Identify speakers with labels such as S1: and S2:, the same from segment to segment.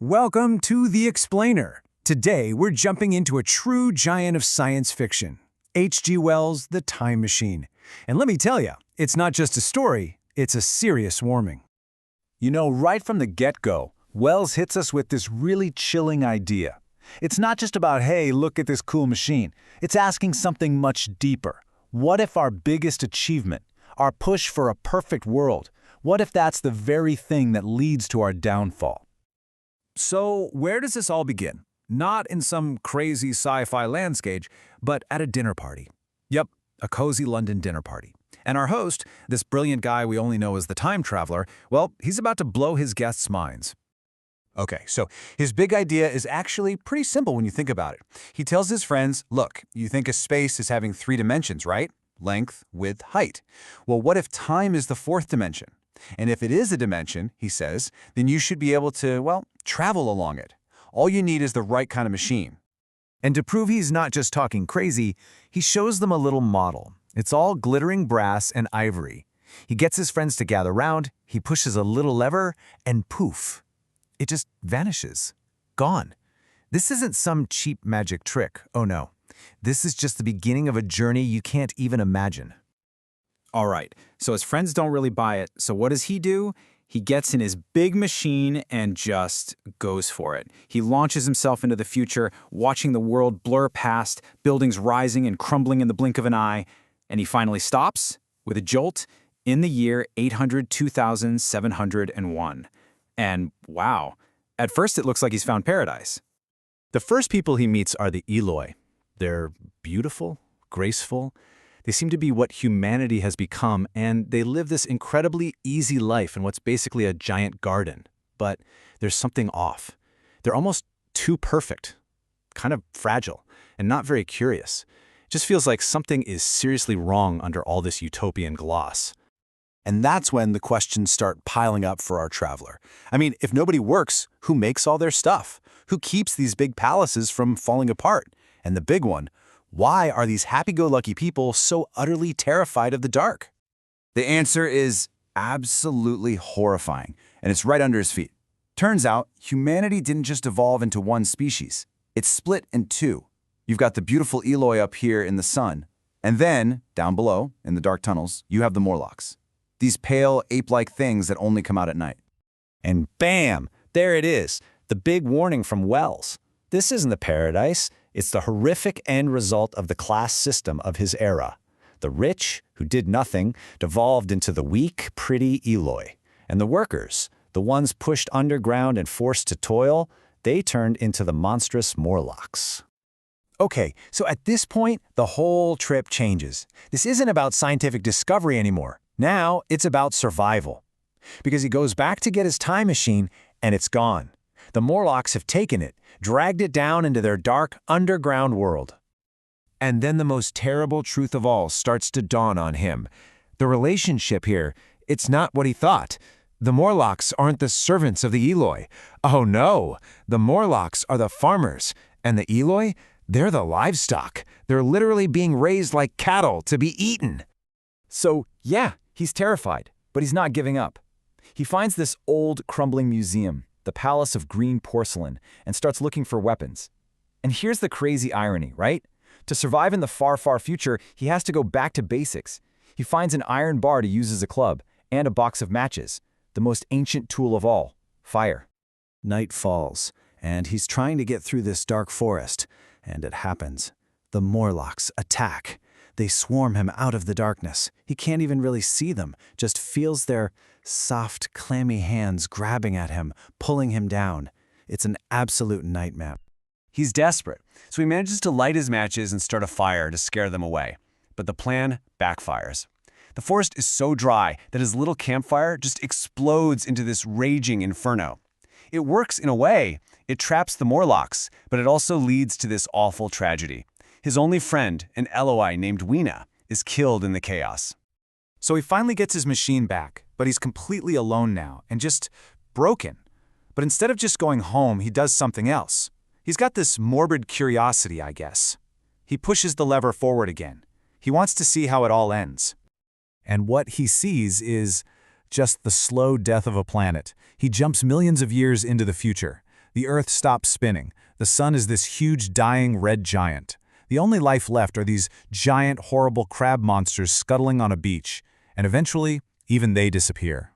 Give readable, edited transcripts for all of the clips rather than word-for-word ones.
S1: Welcome to The Explainer. Today, we're jumping into a true giant of science fiction, H.G. Wells' The Time Machine. And let me tell you, it's not just a story, it's a serious warning.
S2: You know, right from the get-go, Wells hits us with this really chilling idea. It's not just about, hey, look at this cool machine. It's asking something much deeper. What if our biggest achievement, our push for a perfect world, what if that's the very thing that leads to our downfall?
S1: So, where does this all begin? Not in some crazy sci-fi landscape, but at a dinner party. Yep, a cozy London dinner party. And our host, this brilliant guy we only know as the time traveler, well, he's about to blow his guests' minds.
S3: Okay, so his big idea is actually pretty simple when you think about it. He tells his friends, look, you think of space as having 3 dimensions, right? Length, width, height. Well, what if time is the 4th dimension? And if it is a dimension, he says, then you should be able to, well, travel along it. All you need is the right kind of machine.
S1: And to prove he's not just talking crazy, he shows them a little model. It's all glittering brass and ivory. He gets his friends to gather round, he pushes a little lever, and poof, it just vanishes. Gone. This isn't some cheap magic trick, oh no. This is just the beginning of a journey you can't even imagine.
S4: All right, so his friends don't really buy it, so what does he do? He gets in his big machine and just goes for it. He launches himself into the future, watching the world blur past, buildings rising and crumbling in the blink of an eye, and he finally stops, with a jolt, in the year 802,701. And wow, at first it looks like he's found paradise.
S2: The first people he meets are the Eloi. They're beautiful, graceful. They seem to be what humanity has become, and they live this incredibly easy life in what's basically a giant garden. But there's something off. They're almost too perfect, kind of fragile, and not very curious. It just feels like something is seriously wrong under all this utopian gloss.
S3: And that's when the questions start piling up for our traveler. I mean, if nobody works, who makes all their stuff? Who keeps these big palaces from falling apart? And the big one, why are these happy-go-lucky people so utterly terrified of the dark? The answer is absolutely horrifying, and it's right under his feet. Turns out, humanity didn't just evolve into one species. It's split in 2. You've got the beautiful Eloi up here in the sun, and then, down below, in the dark tunnels, you have the Morlocks. These pale, ape-like things that only come out at night.
S2: And bam, there it is, the big warning from Wells. This isn't the paradise. It's the horrific end result of the class system of his era. The rich, who did nothing, devolved into the weak, pretty Eloi. And the workers, the ones pushed underground and forced to toil, they turned into the monstrous Morlocks.
S1: Okay, so at this point, the whole trip changes. This isn't about scientific discovery anymore. Now, it's about survival. Because he goes back to get his time machine, and it's gone. The Morlocks have taken it, dragged it down into their dark, underground world. And then the most terrible truth of all starts to dawn on him. The relationship here, it's not what he thought. The Morlocks aren't the servants of the Eloi. Oh no, the Morlocks are the farmers, and the Eloi, they're the livestock. They're literally being raised like cattle to be eaten. So, yeah, he's terrified, but he's not giving up. He finds this old, crumbling museum, the Palace of Green Porcelain, and starts looking for weapons. And here's the crazy irony, right? To survive in the far, far future, he has to go back to basics. He finds an iron bar to use as a club, and a box of matches, the most ancient tool of all, fire.
S2: Night falls, and he's trying to get through this dark forest, and it happens. The Morlocks attack. They swarm him out of the darkness. He can't even really see them, just feels their soft, clammy hands grabbing at him, pulling him down. It's an absolute nightmare.
S3: He's desperate, so he manages to light his matches and start a fire to scare them away. But the plan backfires. The forest is so dry that his little campfire just explodes into this raging inferno. It works in a way. It traps the Morlocks, but it also leads to this awful tragedy. His only friend, an Eloi named Weena, is killed in the chaos.
S1: So he finally gets his machine back, but he's completely alone now and just broken. But instead of just going home, he does something else. He's got this morbid curiosity, I guess. He pushes the lever forward again. He wants to see how it all ends. And what he sees is just the slow death of a planet. He jumps millions of years into the future.
S2: The Earth stops spinning. The sun is this huge dying red giant. The only life left are these giant, horrible crab monsters scuttling on a beach, and eventually, even they disappear.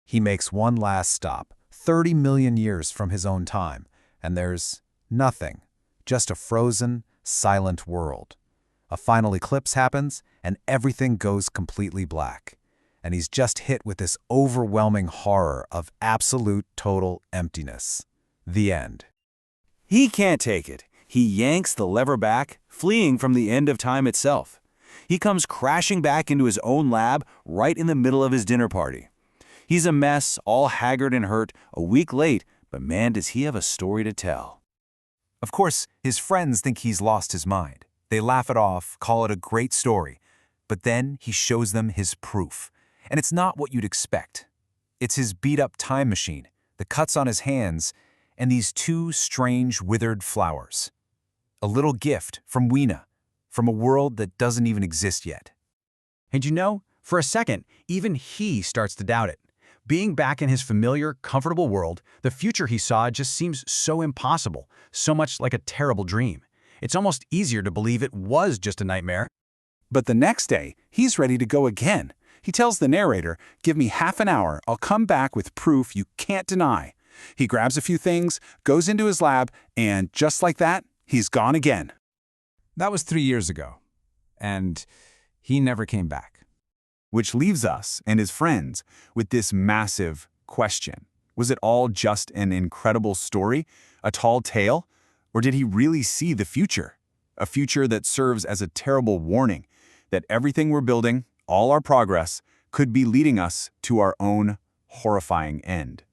S3: He makes one last stop, 30 million years from his own time, and there's nothing, just a frozen, silent world. A final eclipse happens, and everything goes completely black. And he's just hit with this overwhelming horror of absolute, total emptiness. The end.
S5: He can't take it. He yanks the lever back, fleeing from the end of time itself. He comes crashing back into his own lab right in the middle of his dinner party. He's a mess, all haggard and hurt, a week late, but man, does he have a story to tell.
S3: Of course, his friends think he's lost his mind. They laugh it off, call it a great story. But then he shows them his proof. And it's not what you'd expect. It's his beat-up time machine, the cuts on his hands, and these two strange withered flowers. A little gift from Weena, from a world that doesn't even exist yet.
S6: And you know, for a second, even he starts to doubt it. Being back in his familiar, comfortable world, the future he saw just seems so impossible, so much like a terrible dream. It's almost easier to believe it was just a nightmare.
S3: But the next day, he's ready to go again. He tells the narrator, "Give me half an hour, I'll come back with proof you can't deny." He grabs a few things, goes into his lab, and just like that, he's gone again.
S2: That was 3 years ago, and he never came back.
S7: Which leaves us and his friends with this massive question. Was it all just an incredible story, a tall tale, or did he really see the future? A future that serves as a terrible warning that everything we're building, all our progress, could be leading us to our own horrifying end.